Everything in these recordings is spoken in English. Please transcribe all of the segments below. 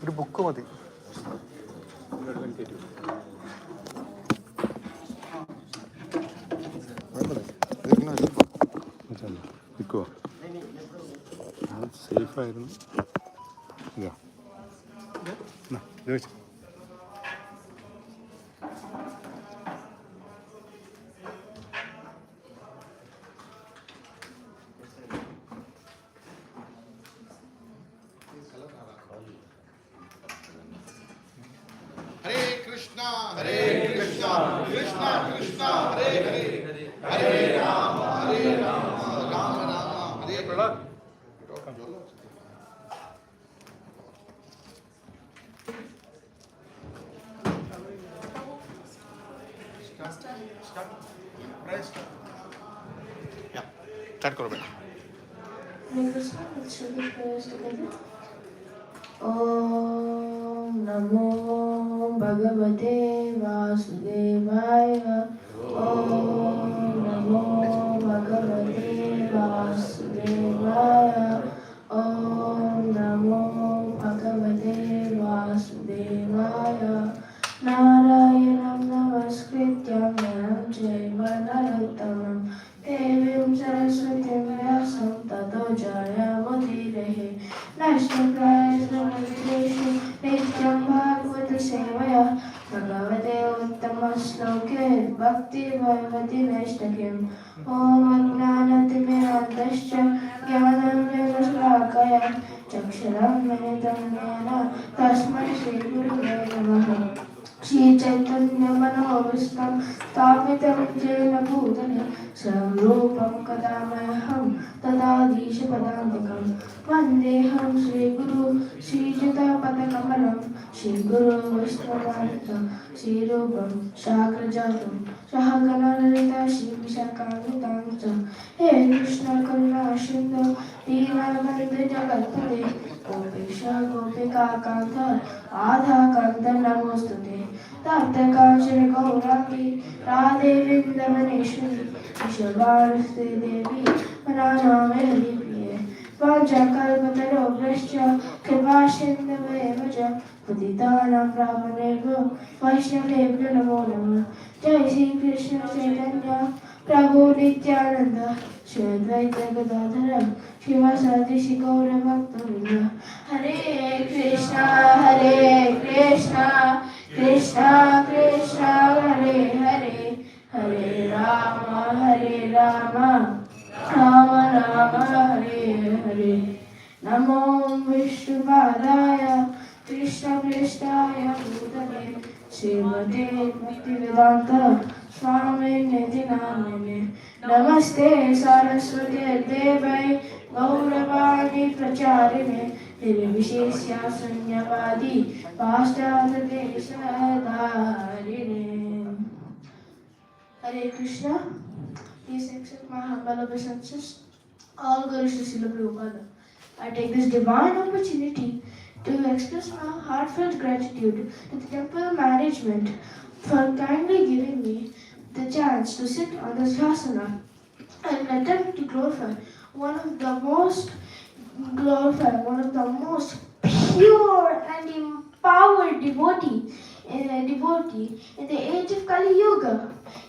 ഒരു ബുക്ക് മതി. നിൽക്കുമോ? സേഫായിരുന്നു. ഇതാ ചോദിച്ചു. Hare Krishna, Krishna Krishna, Hare Hare, Hare Rama, Rama Rama, Hare Hare. Yeah, start karo beta. Hare Krishna, let's do the prayers together. Om Namo Bhagavate Vasudevaya. Om Namo Bhagavate Vasudevaya. Om Namo Bhagavate Vasudevaya. Narayanam Namaskrityam Naram Chaiva Narottamam Devim Saraswatim Vyasam Tato Jayamudirahe. Nashtapraya Samavideshu Nityam Bhagavata Sevaya Bhagavate Uttamaśloke Bhaktivedanta Neshtakim. Om Ajnanatimirandascha Jnanam Vivasvakaya Chaksharam Menitam Jnana Tasmai Shri Gurave Namaha. Shri Chaitanya Manovistam Sthapitam Jena Bhutale Sarvapam Kadamaham Tadadisha Padantikam Vandeham Shri Guru Shri Jita Padakamalam Shri Guru Vaishnavanta Shri Rupam Shakrajatam Shahaganarita Shri Vishakamitamsa. He Krishna Karuna Shindu Deenabandhu Jagatpade Gopesha Gopika Kanta Adha Kanta Namostute Tapta Kanchana Gaurangi Radhe Vrindavaneshwari Vishavarste Devi Mananame Haripriye Vanchakalpatarobhrascha Kripasindhavevacha Patitanam Brahmanevo Vaishnavebhyo Namo Namah. Jai Shri Krishna Chaitanya Prabhu Nityananda Shri Advaita Gadadhara Shivasati Shri Gaura Bhaktivinoda. Hare Krishna Krishna Krishna Hare Hare Hare Rama Rama Rama Hare Hare. Namo Vishnupadaya Krishna Prestaya Bhutale Srimate Bhaktivedanta Swami Namine. Namaste Saraswati Devai Gauravani Pracharine Nirvishesya Sanyavadi Paschata Desadarine. Hare Krishna. Please accept my humble obeisances. All glories to Srila Prabhupada. I take this divine opportunity to express my heartfelt gratitude to the temple management for kindly giving me the chance to sit on this asana and attempt to glorify one of the most pure and empowered devotee in the age of Kali Yuga.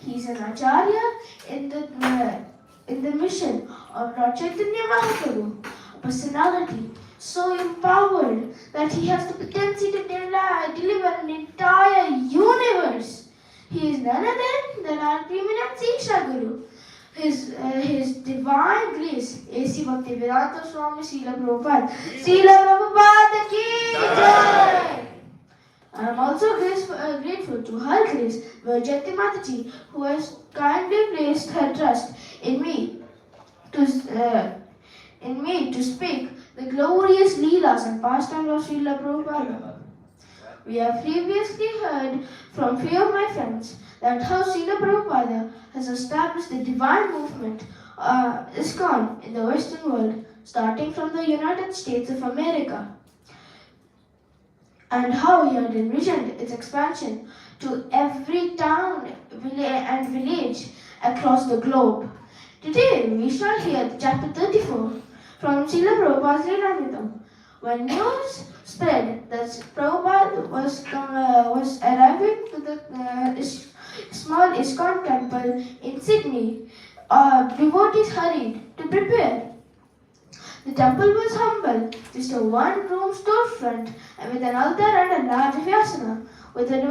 He is an acharya in the mission of Lord Chaitanya Mahaprabhu, a personality so empowered that he has the potency to deliver an entire universe. He is none other than our preeminent Siksha Guru. His divine grace, A.C. Bhaktivedanta Swami Prabhupada. Srila Prabhupada ki jai! I am also grateful to Her Grace, Vajjati Mataji, who has kindly placed her trust in me to speak the glorious Leelas and pastimes of Srila Prabhupada. We have previously heard from few of my friends that how Srila Prabhupada has established the divine movement, ISKCON, in the Western world, starting from the United States of America, and how he had envisioned its expansion to every town and village across the globe. Today we shall hear chapter 34 from Srila Prabhupada's Leelamritam. When news spread that Prabhupada was arriving to the small ISKCON temple in Sydney, devotees hurried to prepare. The temple was humble, just a one-room storefront and with an altar and a large vyasana, with a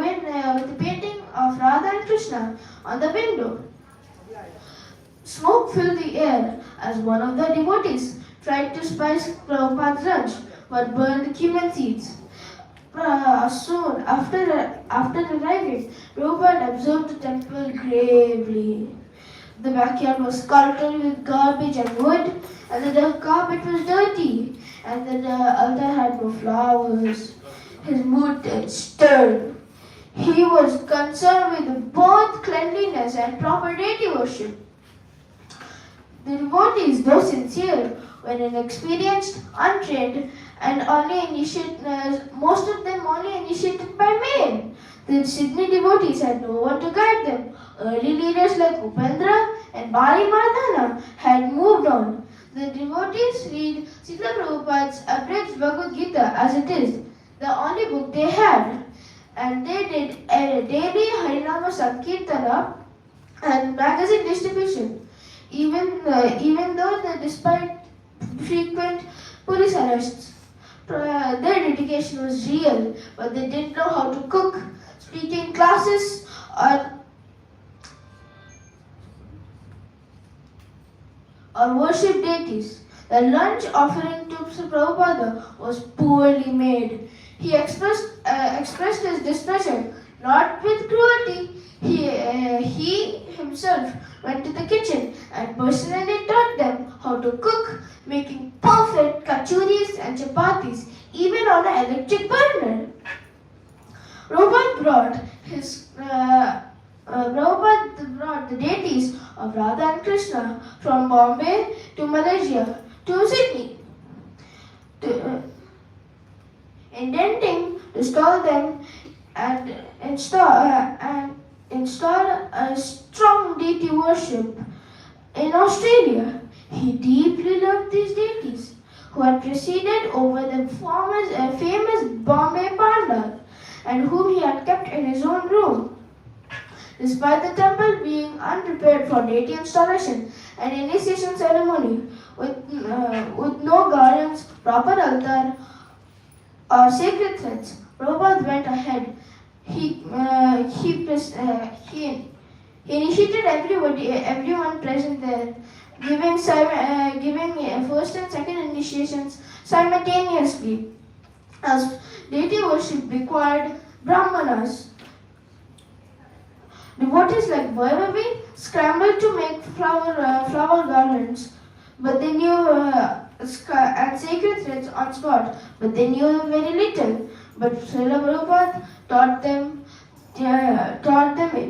painting of Radha and Krishna on the window. Smoke filled the air as one of the devotees tried to spice Prabhupada's lunch but burned cumin seeds. Soon after arriving, Prabhupada observed the temple gravely. The backyard was cluttered with garbage and wood, and the carpet was dirty, and the altar had no flowers. His mood stirred. He was concerned with both cleanliness and proper deity worship. The devotees, though sincere, were inexperienced, untrained, and most of them only initiated by men. The Sydney devotees had no one to guide them. Early leaders like Upendra and Bari Mardana had moved on. The devotees read Srila Prabhupada's abridged Bhagavad Gita as it is, the only book they had. And they did a daily Harinama Sankirtana and magazine distribution. Even though despite frequent police arrests, their dedication was real, but they didn't know how to cook, speaking classes, or worship deities. The lunch offering to Prabhupada was poorly made. He expressed his displeasure, not with cruelty. He himself went to the kitchen and personally taught them how to cook, making perfect kachuris and chapatis, even on an electric burner. Prabhupada brought the deities of Radha and Krishna from Bombay to Malaysia to Sydney, intending to install them and install a strong deity worship in Australia. He deeply loved these deities, who had presided over the famous Bombay Pandal and whom he had kept in his own room. Despite the temple being unprepared for deity installation and initiation ceremony, with no gardens, proper altar, or sacred threads, Prabhupada went ahead. He initiated everyone present there, giving first and second initiations simultaneously, as deity worship required brahmanas. Devotees like Vairavi scrambled to make flower garlands, but they knew and sacred threads on spot, but they knew very little. But Srila Prabhupada taught them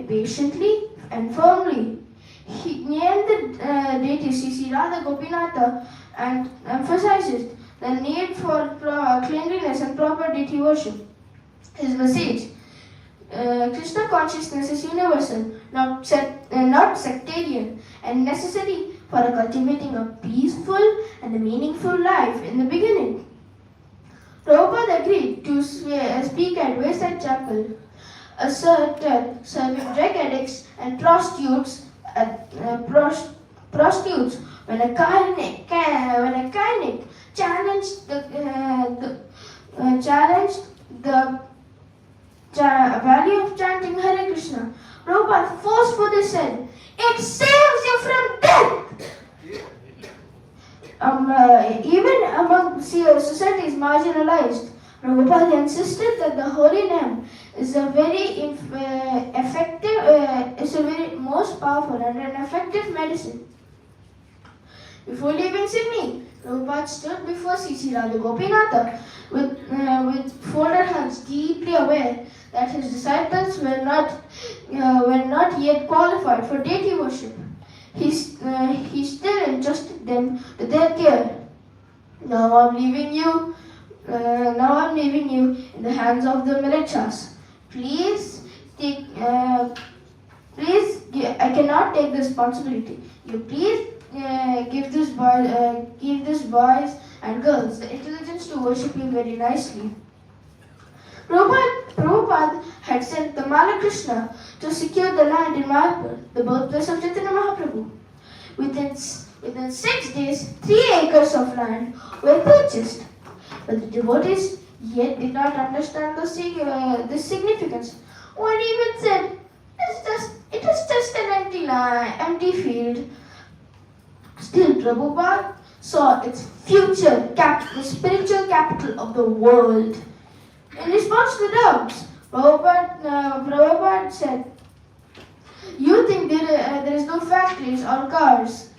patiently and firmly. He named the deity Sri Radha Gopinatha and emphasizes the need for cleanliness and proper deity worship. His message: Krishna consciousness is universal, not sectarian, and necessary for cultivating a peaceful and a meaningful life in the beginning. Prabhupada agreed to speak at Wayside Chapel, a certain serving drug addicts and prostitutes when a kynic challenged the value of chanting Hare Krishna. Prabhupada forcefully said, "It saves you from death." Even among societies marginalized, Prabhupada insisted that the holy name is a very most powerful and an effective medicine. Before leaving Sydney, Prabhupada stood before Sri Radha Gopinatha with folded hands, deeply aware that his disciples were not yet qualified for deity worship. He still entrusted them to their care. Now I'm leaving you in the hands of the militias. I cannot take the responsibility. You please give these boys and girls the intelligence to worship him very nicely. Prabhupada had sent the Hare Krishna to secure the land in Mayapur, the birthplace of Chaitanya Mahaprabhu. Within 6 days, 3 acres of land were purchased. But the devotees yet did not understand the significance. One even said, it is just an empty field. Still, Prabhupada saw its future, the spiritual capital of the world. In response to the doubts, Prabhupada said, you think there is no factories or cars.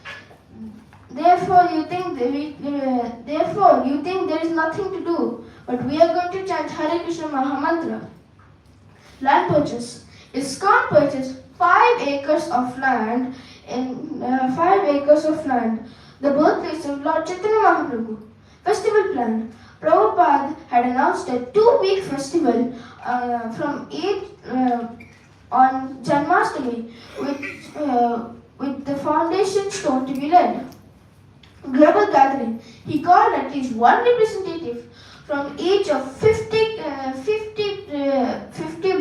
Therefore, you think there is nothing to do. But we are going to chant Hare Krishna Mahamantra. Land purchase. ISKCON purchased 5 acres of land the birthplace of Lord Chaitanya Mahaprabhu. Festival plan. Prabhupada had announced a 2-week festival on Janmashtami with the foundation stone to be laid. Global gathering. He called at least one representative from each of 50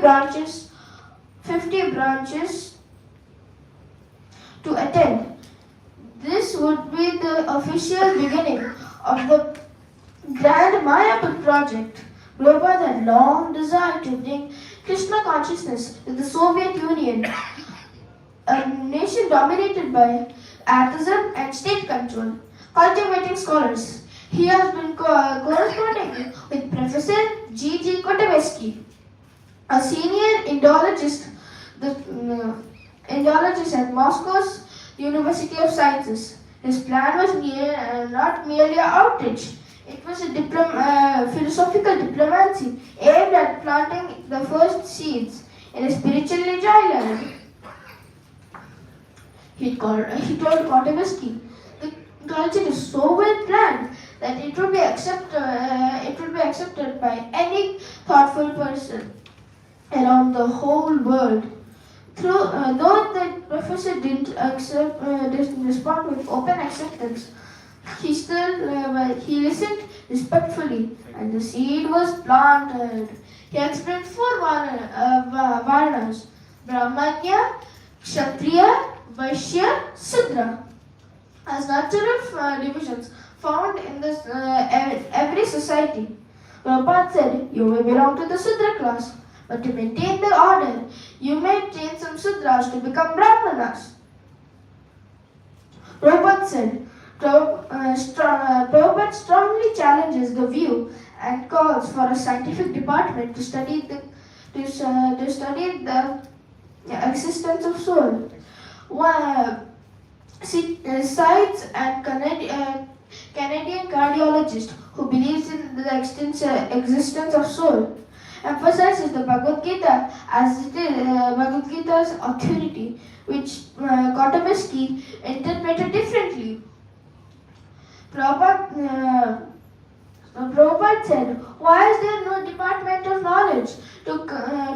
branches to attend. This would be the official beginning of the Grand Mayapur project. Prabhupada had long desired to bring Krishna consciousness to the Soviet Union, a nation dominated by atheism and state control. Cultivating scholars. He has been corresponding with Professor G.G. Kotovetsky, a senior Indologist at Moscow's University of Sciences. His plan was not merely an outrage. It was a philosophical diplomacy aimed at planting the first seeds in a spiritually dry land. He told Kotovetsky, the culture is so well planned that it would be accepted by any thoughtful person around the whole world. Though the professor didn't respond with open acceptance, he listened respectfully, and the seed was planted. He explained 4 varnas: Brahmanya, Kshatriya, Vaishya, Sudra, as natural divisions found in every society. Prabhupada said, you may belong to the Sudra class, but to maintain the order, you may train some Sudras to become Brahmanas. Prabhupada said, Prabhupada strongly challenges the view and calls for a scientific department to study the existence of soul. Cites and Canadian cardiologist who believes in the existence of soul. Emphasizes the Bhagavad Gita as it is Bhagavad Gita's authority, which Kotovetsky interpreted differently. Prabhupada said, why is there no department of knowledge to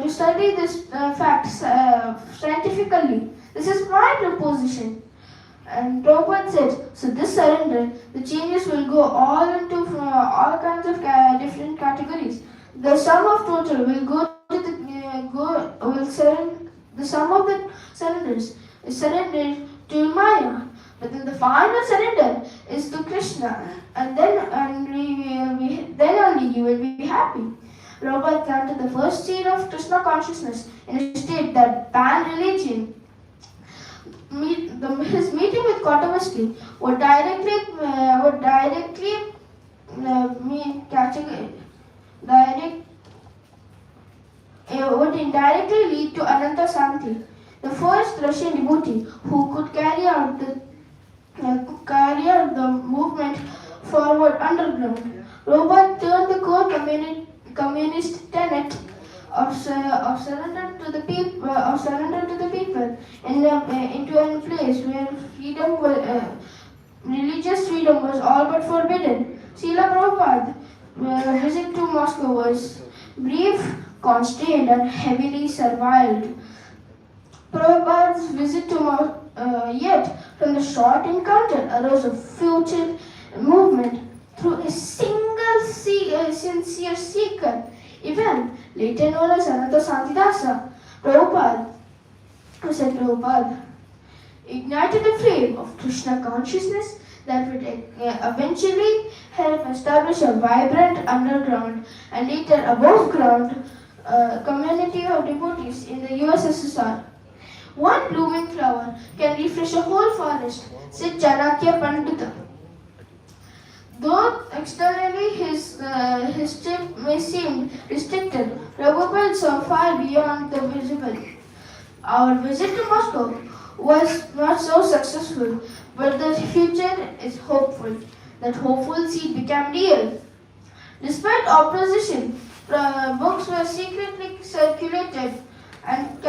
study this fact scientifically? This is my proposition. And Prabhupada said, so this surrender, the changes will go all into all kinds of different categories. The sum of total will go to the sum of the surrenders is surrendered to Maya. But then the final surrender is to Krishna, and then only you will be happy. Prabhupada planted the first seed of Krishna consciousness in a state that banned religion. His meeting with Kotovetsky would indirectly lead to Ananta Santi, the first Russian devotee who could carry out the movement forward underground. Prabhupada turned the core communist tenet of surrender to the people into a place where religious freedom was all but forbidden. Srila Prabhupada's visit to Moscow was brief, constrained, and heavily surveilled. Prabhupada's visit to yet from the short encounter arose a future movement. Through sincere seeker, even later known as Ananta Santidasa. Prabhupada, who said Prabhupada, ignited a flame of Krishna consciousness that would eventually help establish a vibrant underground and later above ground community of devotees in the USSR. One blooming flower can refresh a whole forest, said Chanakya Pandita. Though externally his trip may seem restricted, Prabhupada saw far beyond the visible. Our visit to Moscow was not so successful, but the future is hopeful. That hopeful seed became real. Despite opposition, books were secretly circulated and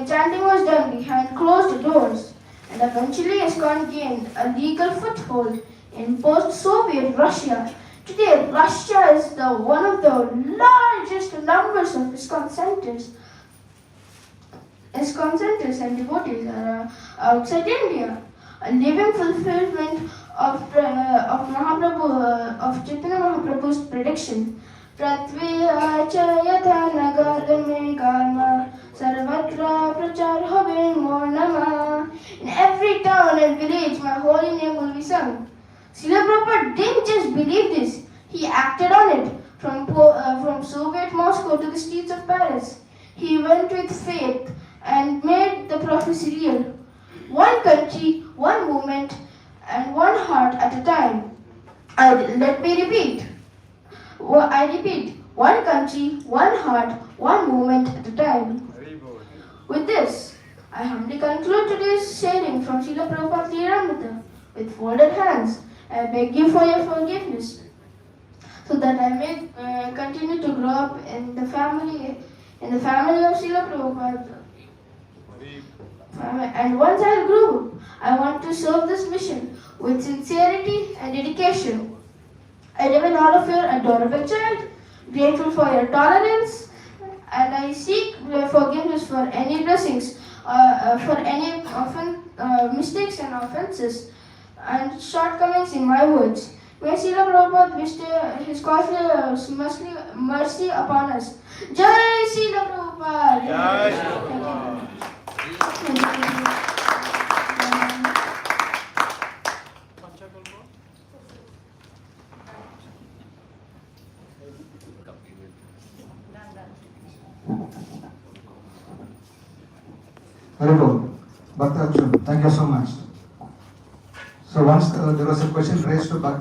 chanting was done behind closed doors. And eventually ISKCON gained a legal foothold in post-Soviet Russia. Today, Russia is one of the largest numbers of ISKCON centers. ISKCON centers and devotees are outside India. A living fulfillment of Chaitanya Mahaprabhu's prediction. Pratveya cha yatha nagadame karma sarvatra prachar habe mo nama. In every town and village, my holy name will be sung. Srila Prabhupada didn't just believe this, he acted on it. From Soviet Moscow to the streets of Paris, he went with faith and made the prophecy real. One country, one movement, and one heart at a time. Let me repeat. I repeat, one country, one heart, one movement at a time. With this, I humbly conclude today's sharing from Srila Prabhupada Lilamrita with folded hands. I beg you for your forgiveness, so that I may continue to grow up in the family of Srila Prabhupada. And once I grow, I want to serve this mission with sincerity and dedication. I remain all of your adorable child, grateful for your tolerance, and I seek forgiveness for any blessings, for any mistakes and offenses, and shortcomings in my words. May Srila Prabhupada bestow his cosmic mercy upon us. Jai Srila Prabhupada! Jai Srila Prabhupada! Hare Krishna. Bhakti, thank you so much. So once there was a question raised to Bhakti.